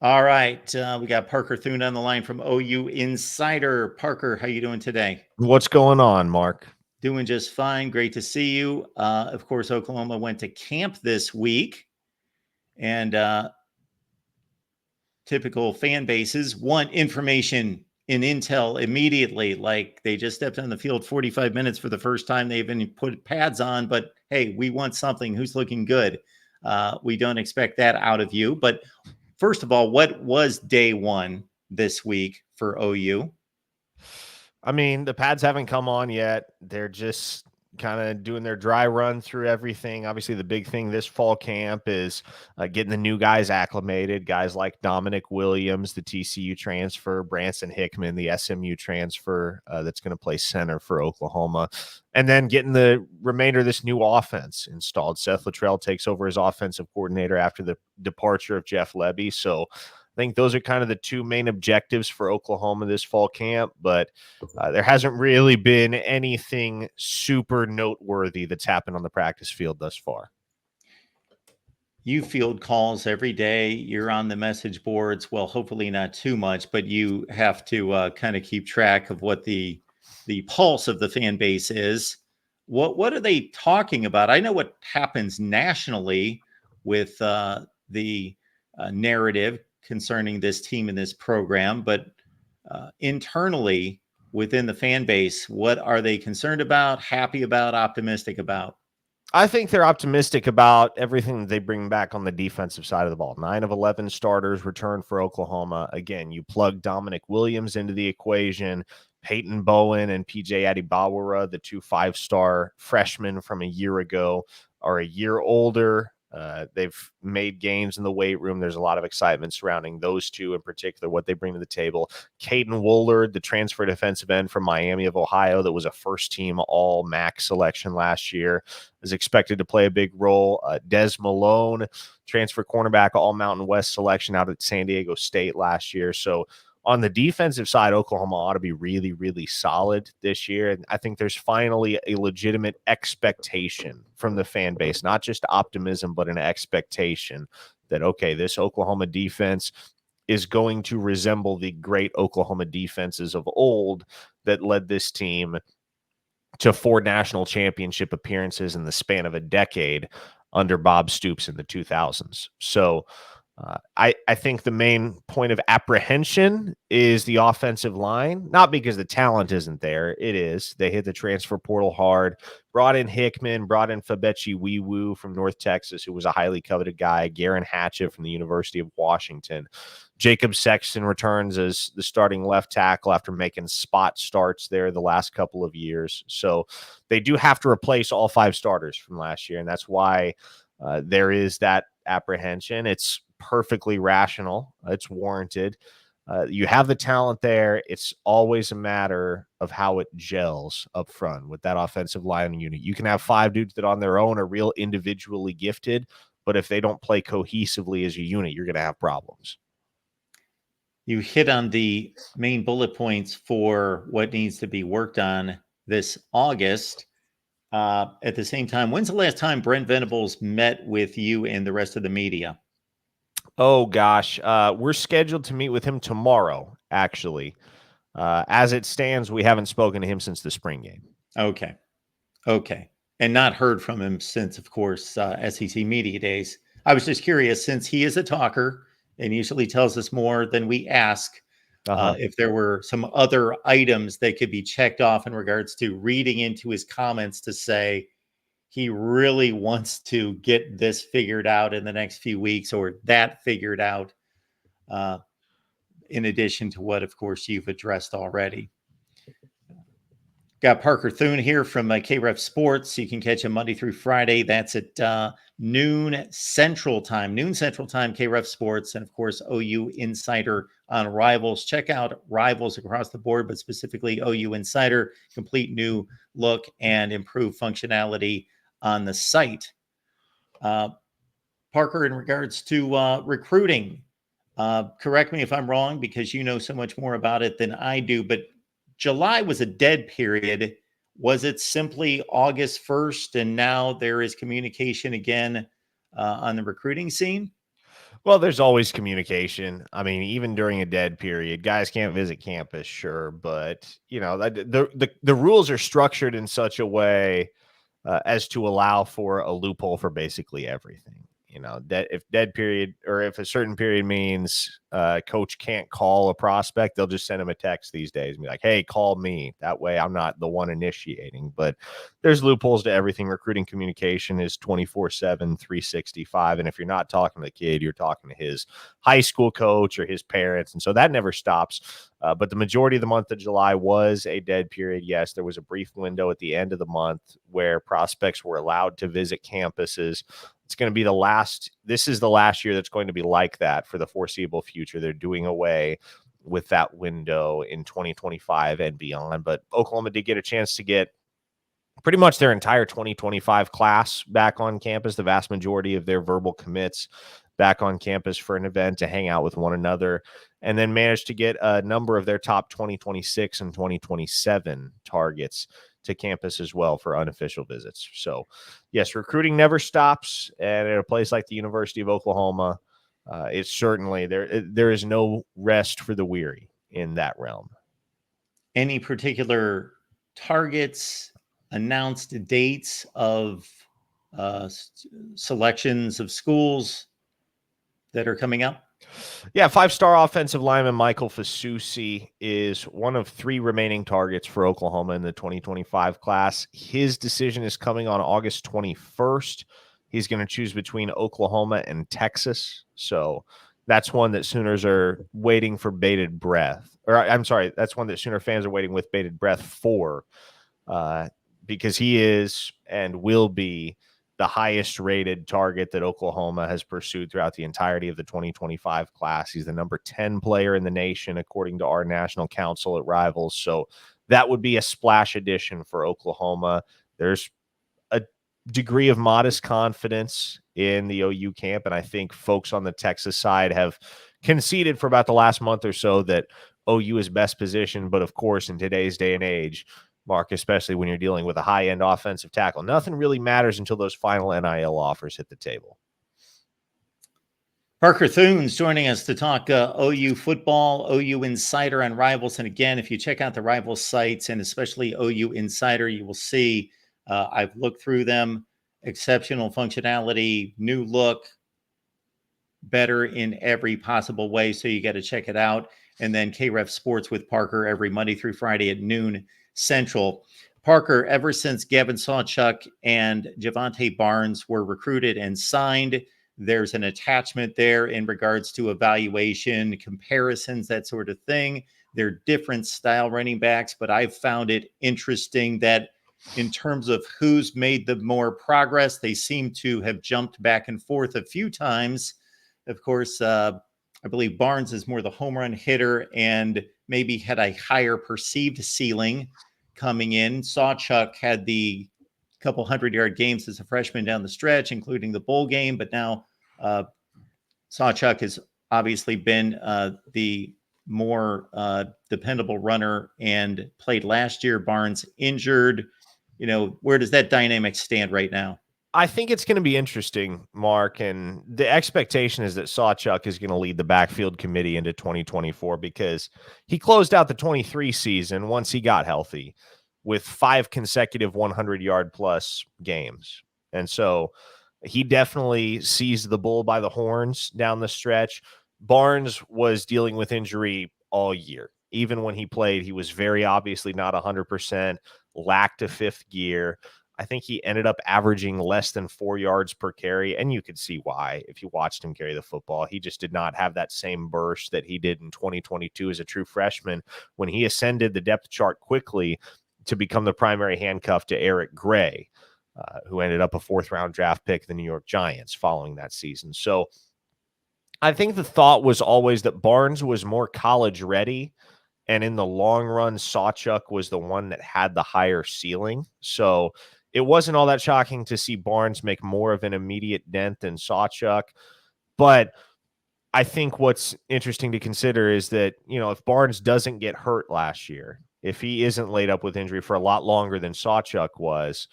All right, we got Parker Thune on the line from OU Insider. Parker, how you doing today? What's going on, Mark? Doing just fine. Great to see you. Of course, Oklahoma went to camp this week, and typical fan bases want information and intel immediately. Like they just stepped on the field 45 minutes for the first time. They even put pads on, but hey, we want something. Who's looking good? We don't expect that out of you. But first of all, what was day one this week for OU? I mean, the pads haven't come on yet. They're just kind of doing their dry run through everything. Obviously, the big thing this fall camp is getting the new guys acclimated. Guys like Dominic Williams, the TCU transfer, Branson Hickman, the SMU transfer that's going to play center for Oklahoma, and then getting the remainder of this new offense installed. Seth Luttrell takes over as offensive coordinator after the departure of Jeff Lebby. So I think those are kind of the two main objectives for Oklahoma this fall camp, but there hasn't really been anything super noteworthy that's happened on the practice field thus far. You field calls every day. You're on the message boards. Well, hopefully not too much, but you have to kind of keep track of what the pulse of the fan base is. What are they talking about? I know what happens nationally with the narrative concerning this team and this program, but internally within the fan base, what are they concerned about, happy about, optimistic about? I think they're optimistic about everything that they bring back on the defensive side of the ball. 9 of 11 starters returned for Oklahoma. Again, you plug Dominic Williams into the equation, Peyton Bowen and PJ Adibawara, the two 5-star freshmen from a year ago, are a year older. They've made gains in the weight room. There's a lot of excitement surrounding those two in particular, what they bring to the table. Caden Woolard, the transfer defensive end from Miami of Ohio that was a first-team All-MAC selection last year, is expected to play a big role. Des Malone, transfer cornerback, All-Mountain West selection out at San Diego State last year. So on the defensive side, Oklahoma ought to be really, really solid this year. And I think there's finally a legitimate expectation from the fan base, not just optimism, but an expectation that, okay, this Oklahoma defense is going to resemble the great Oklahoma defenses of old that led this team to 4 national championship appearances in the span of a decade under Bob Stoops in the 2000s. So I think the main point of apprehension is the offensive line, not because the talent isn't there. It is. They hit the transfer portal hard, brought in Hickman, brought in Fabechi Wiwu from North Texas, who was a highly coveted guy, Garen Hatchett from the University of Washington. Jacob Sexton returns as the starting left tackle after making spot starts there the last couple of years. So they do have to replace all 5 starters from last year, and that's why there is that apprehension. It's perfectly rational. It's warranted. You have the talent there. It's always a matter of how it gels up front with that offensive line unit. You can have 5 dudes that on their own are real individually gifted, but if they don't play cohesively as a unit, you're going to have problems. You hit on the main bullet points for what needs to be worked on this August. At the same time, when's the last time Brent Venables met with you and the rest of the media? Oh, gosh. We're scheduled to meet with him tomorrow, actually. As it stands, we haven't spoken to him since the spring game. Okay. Okay. And not heard from him since, of course, SEC Media Days. I was just curious, since he is a talker and usually tells us more than we ask, if there were some other items that could be checked off in regards to reading into his comments to say he really wants to get this figured out in the next few weeks or that figured out, uh, in addition to what, of course, you've addressed already. Got Parker Thune here from KREF Sports. You can catch him Monday through Friday. That's at noon Central Time. Noon Central Time, KREF Sports. And, of course, OU Insider on Rivals. Check out Rivals across the board, but specifically OU Insider. Complete new look and improved functionality on the site. Parker, in regards to recruiting, correct me if I'm wrong because you know so much more about it than I do, but July was a dead period. Was it simply August 1st and now there is communication again on the recruiting scene? Well, there's always communication. I mean, even during a dead period, guys can't visit campus, sure, but the rules are structured in such a way as to allow for a loophole for basically everything. If dead period or if a certain period means coach can't call a prospect, they'll just send him a text these days and be like, hey, call me. That way I'm not the one initiating. But there's loopholes to everything. Recruiting communication is 24/7, 365. And if you're not talking to the kid, you're talking to his high school coach or his parents. And so that never stops. But the majority of the month of July was a dead period. Yes, there was a brief window at the end of the month where prospects were allowed to visit campuses. It's going to be this is the last year that's going to be like that for the foreseeable future. They're doing away with that window in 2025 and beyond. But Oklahoma did get a chance to get pretty much their entire 2025 class back on campus, the vast majority of their verbal commits back on campus for an event to hang out with one another, and then managed to get a number of their top 2026 and 2027 targets to campus as well for unofficial visits. So, yes, recruiting never stops. And at a place like the University of Oklahoma, it's certainly there is no rest for the weary in that realm. Any particular targets, announced dates of selections of schools that are coming up? Yeah, 5-star offensive lineman Michael Fasusi is one of 3 remaining targets for Oklahoma in the 2025 class. His decision is coming on August 21st. He's going to choose between Oklahoma and Texas. So that's one that Sooners are waiting for bated breath. Or I'm sorry, that's one that Sooner fans are waiting with bated breath for, because he is and will be the highest rated target that Oklahoma has pursued throughout the entirety of the 2025 class. He's the number 10 player in the nation, according to our national council at Rivals. So that would be a splash addition for Oklahoma. There's a degree of modest confidence in the OU camp, and I think folks on the Texas side have conceded for about the last month or so that OU is best positioned. But of course, in today's day and age, Mark, especially when you're dealing with a high-end offensive tackle, nothing really matters until those final NIL offers hit the table. Parker Thunes joining us to talk OU football, OU Insider on Rivals. And again, if you check out the Rivals sites and especially OU Insider, you will see I've looked through them. Exceptional functionality, new look, better in every possible way. So you got to check it out. And then KREF Sports with Parker every Monday through Friday at noon Central. Parker, ever since Gavin Sawchuk and Javante Barnes were recruited and signed, there's an attachment there in regards to evaluation, comparisons, that sort of thing. They're different style running backs, but I've found it interesting that in terms of who's made the more progress, they seem to have jumped back and forth a few times. Of course, I believe Barnes is more the home run hitter and maybe had a higher perceived ceiling coming in. Sawchuk had the couple 100-yard games as a freshman down the stretch, including the bowl game. But now Sawchuk has obviously been the more dependable runner and played last year. Barnes injured. Where does that dynamic stand right now? I think it's going to be interesting, Mark, and the expectation is that Sawchuk is going to lead the backfield committee into 2024 because he closed out the 23 season once he got healthy with 5 consecutive 100-yard plus games. And so he definitely seized the bull by the horns down the stretch. Barnes was dealing with injury all year. Even when he played, he was very obviously not 100%, lacked a 5th gear. I think he ended up averaging less than 4 yards per carry, and you could see why if you watched him carry the football. He just did not have that same burst that he did in 2022 as a true freshman when he ascended the depth chart quickly to become the primary handcuff to Eric Gray, who ended up a 4th-round draft pick of the New York Giants following that season. So I think the thought was always that Barnes was more college ready, and in the long run, Sawchuk was the one that had the higher ceiling. So it wasn't all that shocking to see Barnes make more of an immediate dent than Sawchuk. But I think what's interesting to consider is that, if Barnes doesn't get hurt last year, if he isn't laid up with injury for a lot longer than Sawchuk was,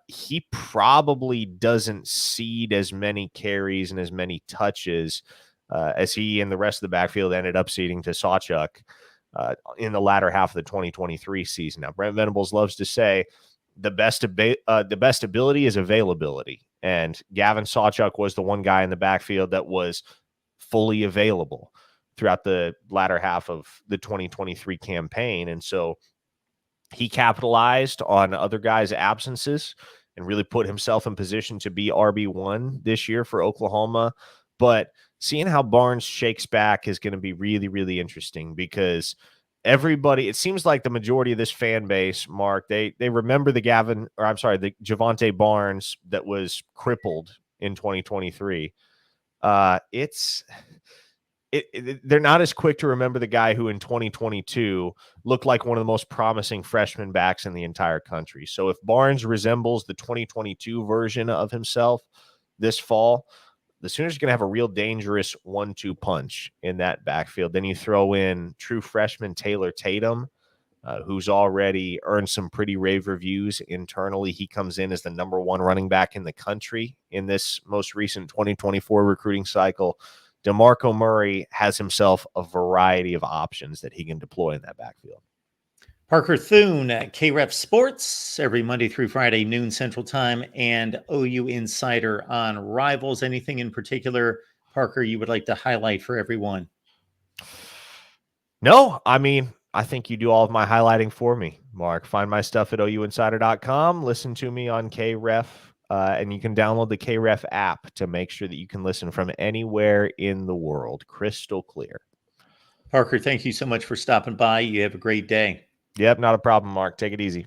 He probably doesn't cede as many carries and as many touches as he and the rest of the backfield ended up ceding to Sawchuk in the latter half of the 2023 season. Now, Brent Venables loves to say the best ability is availability, and Gavin Sawchuk was the one guy in the backfield that was fully available throughout the latter half of the 2023 campaign, and so he capitalized on other guys' absences and really put himself in position to be RB1 this year for Oklahoma. But seeing how Barnes shakes back is going to be really, really interesting because everybody, it seems like the majority of this fan base, Mark, they remember the Javonte Barnes that was crippled in 2023. They're not as quick to remember the guy who in 2022 looked like one of the most promising freshman backs in the entire country. So if Barnes resembles the 2022 version of himself this fall, the Sooners are going to have a real dangerous 1-2 punch in that backfield. Then you throw in true freshman Taylor Tatum, who's already earned some pretty rave reviews internally. He comes in as the number 1 running back in the country in this most recent 2024 recruiting cycle. DeMarco Murray has himself a variety of options that he can deploy in that backfield. Parker Thune at KREF Sports every Monday through Friday, noon Central Time, and OU Insider on Rivals. Anything in particular, Parker, you would like to highlight for everyone? No, I mean, I think you do all of my highlighting for me, Mark. Find my stuff at ouinsider.com. Listen to me on KREF, and you can download the KREF app to make sure that you can listen from anywhere in the world. Crystal clear. Parker, thank you so much for stopping by. You have a great day. Yep, not a problem, Mark. Take it easy.